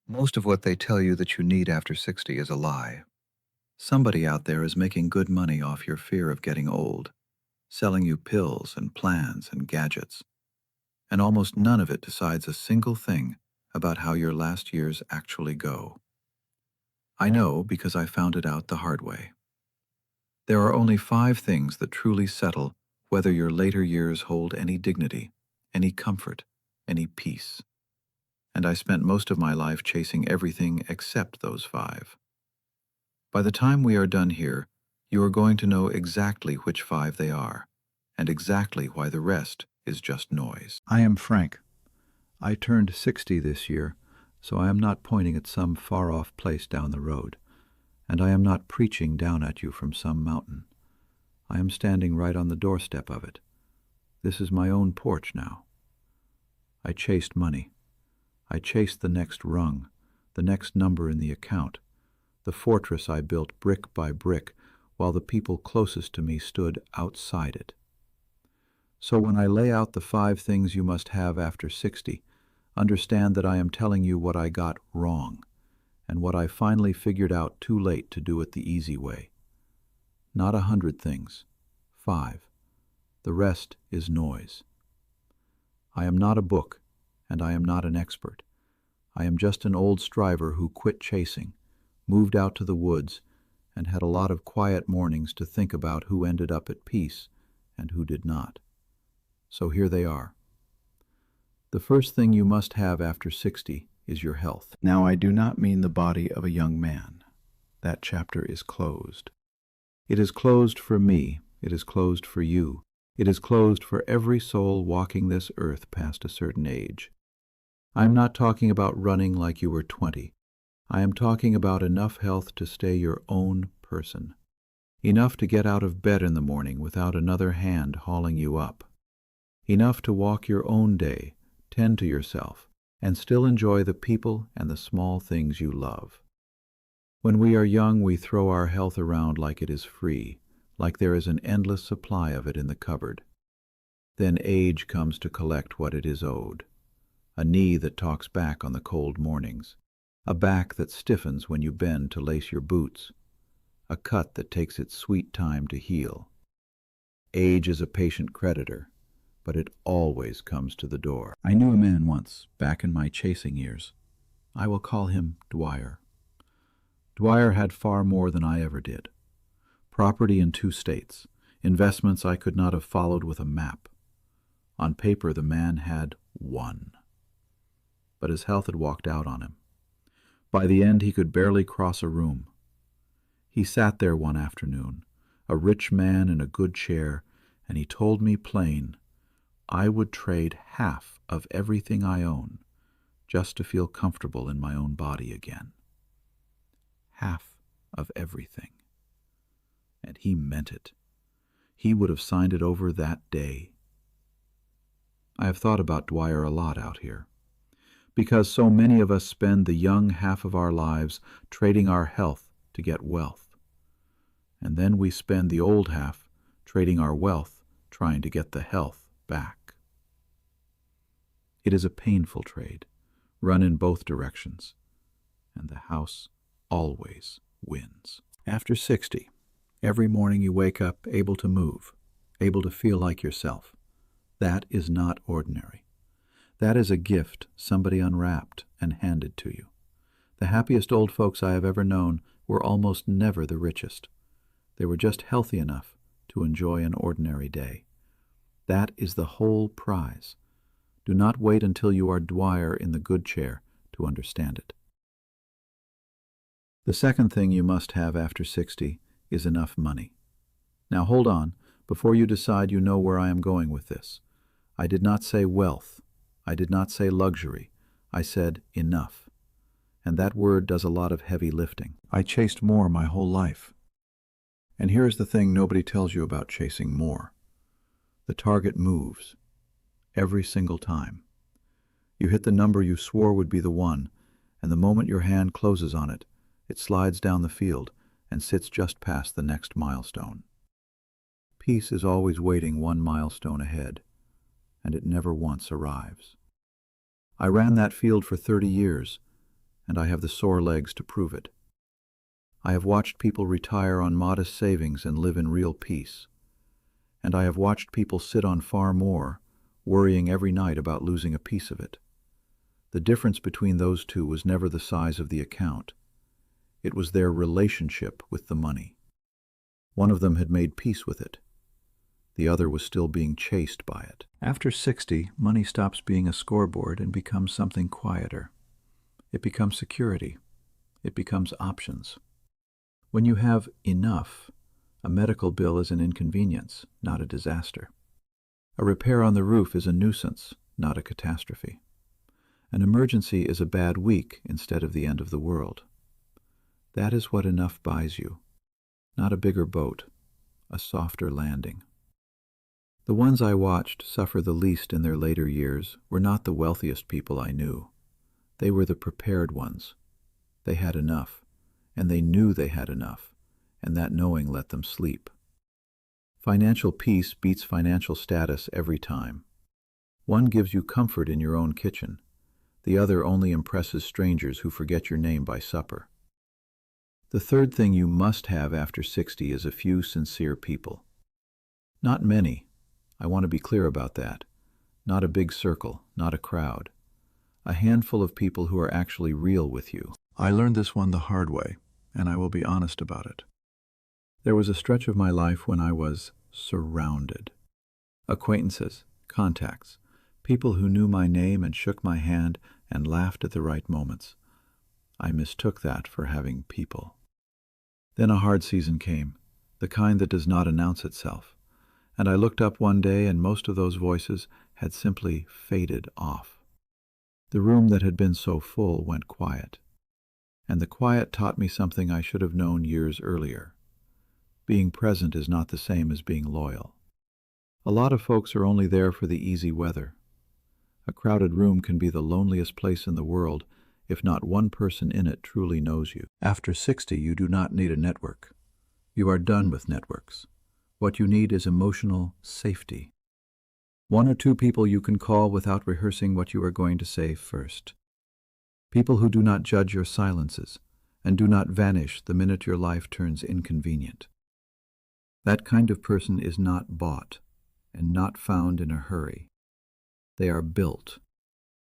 Most of what they tell you that you need after 60 is a lie. Somebody out there is making good money off your fear of getting old, selling you pills and plans and gadgets, and almost none of it decides a single thing about how your last years actually go. I know because I found it out the hard way. There are only 5 things that truly settle whether your later years hold any dignity, any comfort, any peace. And I spent most of my life chasing everything except those 5. By the time we are done here, you are going to know exactly which 5 they are, and exactly why the rest is just noise. I am Frank. I turned 60 this year, so I am not pointing at some far-off place down the road, and I am not preaching down at you from some mountain. I am standing right on the doorstep of it. This is my own porch now. I chased money. I chased the next rung, the next number in the account, the fortress I built brick by brick while the people closest to me stood outside it. So when I lay out the 5 things you must have after 60, understand that I am telling you what I got wrong, and what I finally figured out too late to do it the easy way. Not 100 things, 5. The rest is noise. I am not a book, and I am not an expert. I am just an old striver who quit chasing, moved out to the woods, and had a lot of quiet mornings to think about who ended up at peace and who did not. So here they are. The first thing you must have after 60 is your health. Now, I do not mean the body of a young man. That chapter is closed. It is closed for me. It is closed for you. It is closed for every soul walking this earth past a certain age. I am not talking about running like you were 20. I am talking about enough health to stay your own person. Enough to get out of bed in the morning without another hand hauling you up. Enough to walk your own day, tend to yourself, and still enjoy the people and the small things you love. When we are young, we throw our health around like it is free, like there is an endless supply of it in the cupboard. Then age comes to collect what it is owed. A knee that talks back on the cold mornings. A back that stiffens when you bend to lace your boots. A cut that takes its sweet time to heal. Age is a patient creditor, but it always comes to the door. I knew a man once, back in my chasing years. I will call him Dwyer. Dwyer had far more than I ever did. Property in 2 states, investments I could not have followed with a map. On paper, the man had 1. But his health had walked out on him. By the end, he could barely cross a room. He sat there one afternoon, a rich man in a good chair, and he told me plain, I would trade half of everything I own just to feel comfortable in my own body again. Half of everything. And he meant it. He would have signed it over that day. I have thought about Dwyer a lot out here, because so many of us spend the young half of our lives trading our health to get wealth. And then we spend the old half trading our wealth trying to get the health back. It is a painful trade, run in both directions, and the house always wins. After 60, every morning you wake up able to move, able to feel like yourself. That is not ordinary. That is a gift somebody unwrapped and handed to you. The happiest old folks I have ever known were almost never the richest. They were just healthy enough to enjoy an ordinary day. That is the whole prize. Do not wait until you are Dwyer in the good chair to understand it. The second thing you must have after 60 is enough money. Now hold on, before you decide you know where I am going with this. I did not say wealth. I did not say luxury. I said enough. And that word does a lot of heavy lifting. I chased more my whole life. And here is the thing nobody tells you about chasing more. The target moves. Every single time. You hit the number you swore would be the one, and the moment your hand closes on it, it slides down the field and sits just past the next milestone. Peace is always waiting 1 milestone ahead, and it never once arrives. I ran that field for 30 years, and I have the sore legs to prove it. I have watched people retire on modest savings and live in real peace. And I have watched people sit on far more, worrying every night about losing a piece of it. The difference between those two was never the size of the account. It was their relationship with the money. One of them had made peace with it. The other was still being chased by it. After 60, money stops being a scoreboard and becomes something quieter. It becomes security. It becomes options. When you have enough, a medical bill is an inconvenience, not a disaster. A repair on the roof is a nuisance, not a catastrophe. An emergency is a bad week instead of the end of the world. That is what enough buys you. Not a bigger boat, a softer landing. The ones I watched suffer the least in their later years were not the wealthiest people I knew. They were the prepared ones. They had enough, and they knew they had enough, and that knowing let them sleep. Financial peace beats financial status every time. One gives you comfort in your own kitchen. The other only impresses strangers who forget your name by supper. The third thing you must have after 60 is a few sincere people. Not many. I want to be clear about that. Not a big circle, not a crowd. A handful of people who are actually real with you. I learned this one the hard way, and I will be honest about it. There was a stretch of my life when I was surrounded. Acquaintances, contacts, people who knew my name and shook my hand and laughed at the right moments. I mistook that for having people. Then a hard season came, the kind that does not announce itself, and I looked up one day and most of those voices had simply faded off. The room that had been so full went quiet, and the quiet taught me something I should have known years earlier. Being present is not the same as being loyal. A lot of folks are only there for the easy weather. A crowded room can be the loneliest place in the world if not one person in it truly knows you. After 60, you do not need a network. You are done with networks. What you need is emotional safety. One or two people you can call without rehearsing what you are going to say first. People who do not judge your silences and do not vanish the minute your life turns inconvenient. That kind of person is not bought and not found in a hurry. They are built,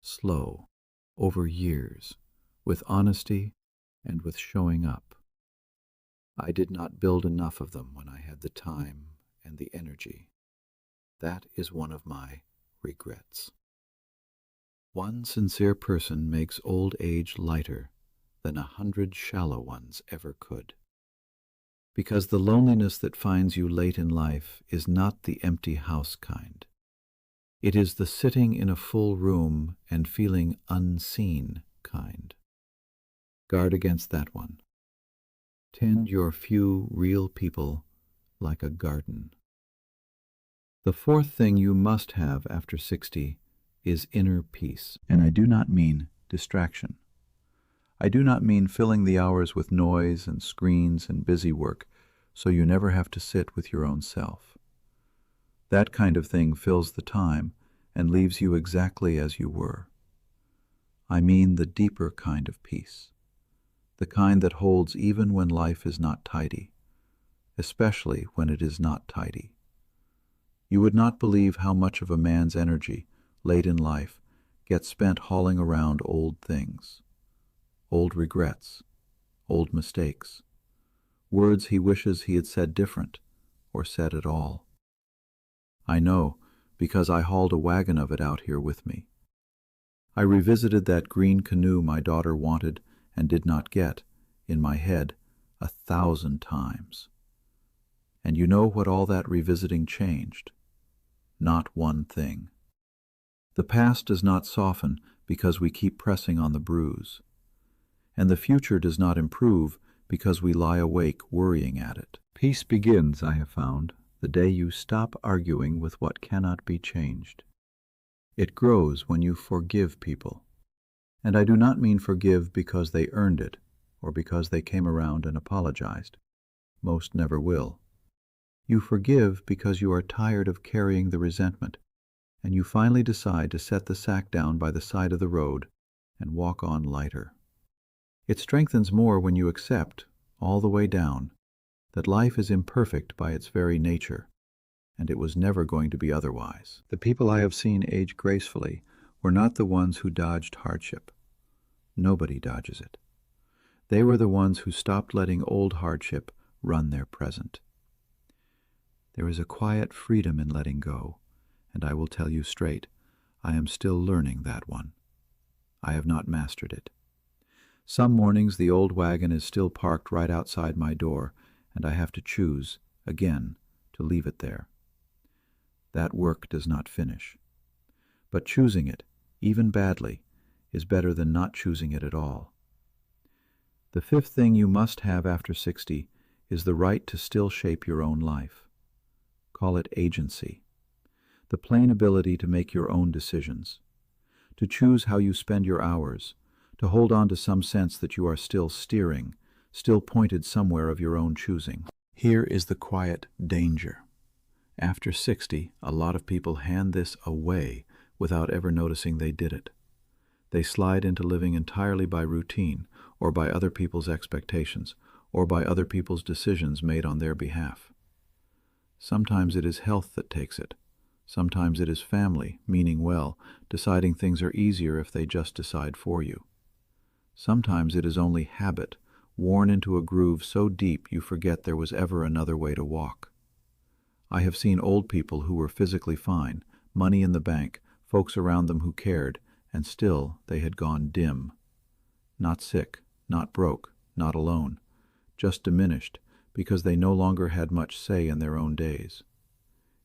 slow, over years, with honesty and with showing up. I did not build enough of them when I had the time and the energy. That is one of my regrets. One sincere person makes old age lighter than 100 shallow ones ever could. Because the loneliness that finds you late in life is not the empty house kind. It is the sitting in a full room and feeling unseen kind. Guard against that one. Tend your few real people like a garden. The fourth thing you must have after 60 is inner peace. And I do not mean distraction. I do not mean filling the hours with noise and screens and busy work so you never have to sit with your own self. That kind of thing fills the time and leaves you exactly as you were. I mean the deeper kind of peace, the kind that holds even when life is not tidy, especially when it is not tidy. You would not believe how much of a man's energy, late in life, gets spent hauling around old things, old regrets, old mistakes, words he wishes he had said different or said at all. I know, because I hauled a wagon of it out here with me. I revisited that green canoe my daughter wanted and did not get, in my head, 1,000 times. And you know what all that revisiting changed? Not one thing. The past does not soften because we keep pressing on the bruise. And the future does not improve because we lie awake worrying at it. Peace begins, I have found, the day you stop arguing with what cannot be changed. It grows when you forgive people. And I do not mean forgive because they earned it, or because they came around and apologized. Most never will. You forgive because you are tired of carrying the resentment, and you finally decide to set the sack down by the side of the road and walk on lighter. It strengthens more when you accept, all the way down, that life is imperfect by its very nature, and it was never going to be otherwise. The people I have seen age gracefully were not the ones who dodged hardship. Nobody dodges it. They were the ones who stopped letting old hardship run their present. There is a quiet freedom in letting go, and I will tell you straight, I am still learning that one. I have not mastered it. Some mornings the old wagon is still parked right outside my door, and I have to choose, again, to leave it there. That work does not finish. But choosing it, even badly, is better than not choosing it at all. The fifth thing you must have after 60 is the right to still shape your own life. Call it agency. The plain ability to make your own decisions, to choose how you spend your hours, to hold on to some sense that you are still steering, still pointed somewhere of your own choosing. Here is the quiet danger. After 60, a lot of people hand this away without ever noticing they did it. They slide into living entirely by routine, or by other people's expectations, or by other people's decisions made on their behalf. Sometimes it is health that takes it. Sometimes it is family, meaning well, deciding things are easier if they just decide for you. Sometimes it is only habit, worn into a groove so deep you forget there was ever another way to walk. I have seen old people who were physically fine, money in the bank, folks around them who cared, and still they had gone dim. Not sick, not broke, not alone, just diminished, because they no longer had much say in their own days.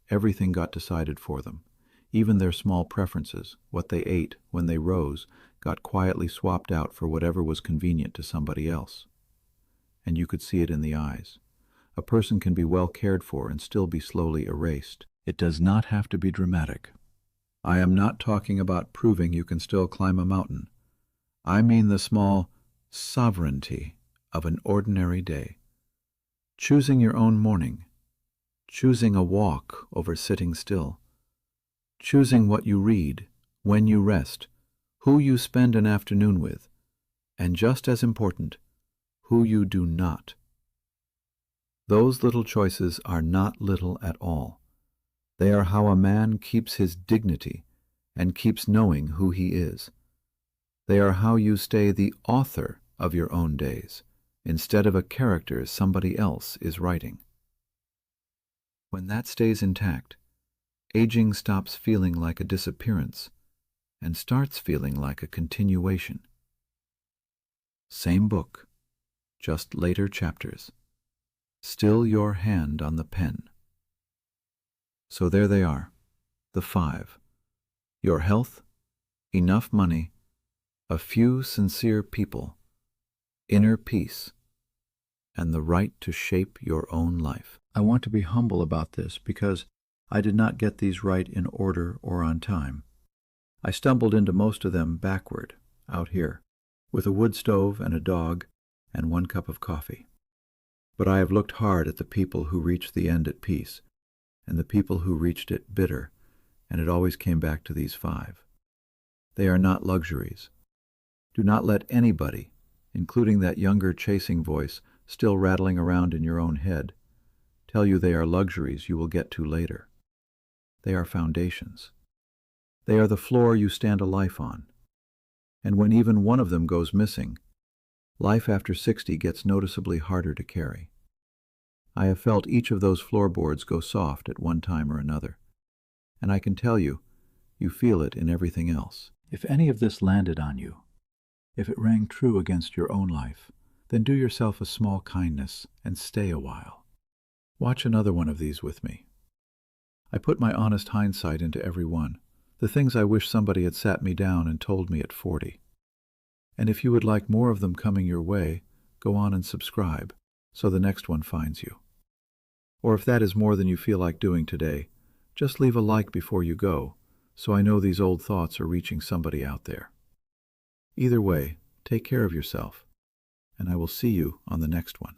Everything got decided for them. Even their small preferences, what they ate, when they rose, got quietly swapped out for whatever was convenient to somebody else. And you could see it in the eyes. A person can be well cared for and still be slowly erased. It does not have to be dramatic. I am not talking about proving you can still climb a mountain. I mean the small sovereignty of an ordinary day. Choosing your own morning. Choosing a walk over sitting still. Choosing what you read, when you rest, who you spend an afternoon with, and just as important, who you do not. Those little choices are not little at all. They are how a man keeps his dignity and keeps knowing who he is. They are how you stay the author of your own days, instead of a character somebody else is writing. When that stays intact, aging stops feeling like a disappearance and starts feeling like a continuation. Same book, just later chapters. Still your hand on the pen. So there they are, the 5. Your health, enough money, a few sincere people, inner peace, and the right to shape your own life. I want to be humble about this because I did not get these right in order or on time. I stumbled into most of them backward, out here, with a wood stove and a dog and 1 cup of coffee. But I have looked hard at the people who reached the end at peace, and the people who reached it bitter, and it always came back to these 5. They are not luxuries. Do not let anybody, including that younger chasing voice still rattling around in your own head, tell you they are luxuries you will get to later. They are foundations. They are the floor you stand a life on. And when even one of them goes missing, life after 60 gets noticeably harder to carry. I have felt each of those floorboards go soft at one time or another, and I can tell you, you feel it in everything else. If any of this landed on you, if it rang true against your own life, then do yourself a small kindness and stay a while. Watch another one of these with me. I put my honest hindsight into every one, the things I wish somebody had sat me down and told me at 40. And if you would like more of them coming your way, go on and subscribe, so the next one finds you. Or if that is more than you feel like doing today, just leave a like before you go, so I know these old thoughts are reaching somebody out there. Either way, take care of yourself, and I will see you on the next one.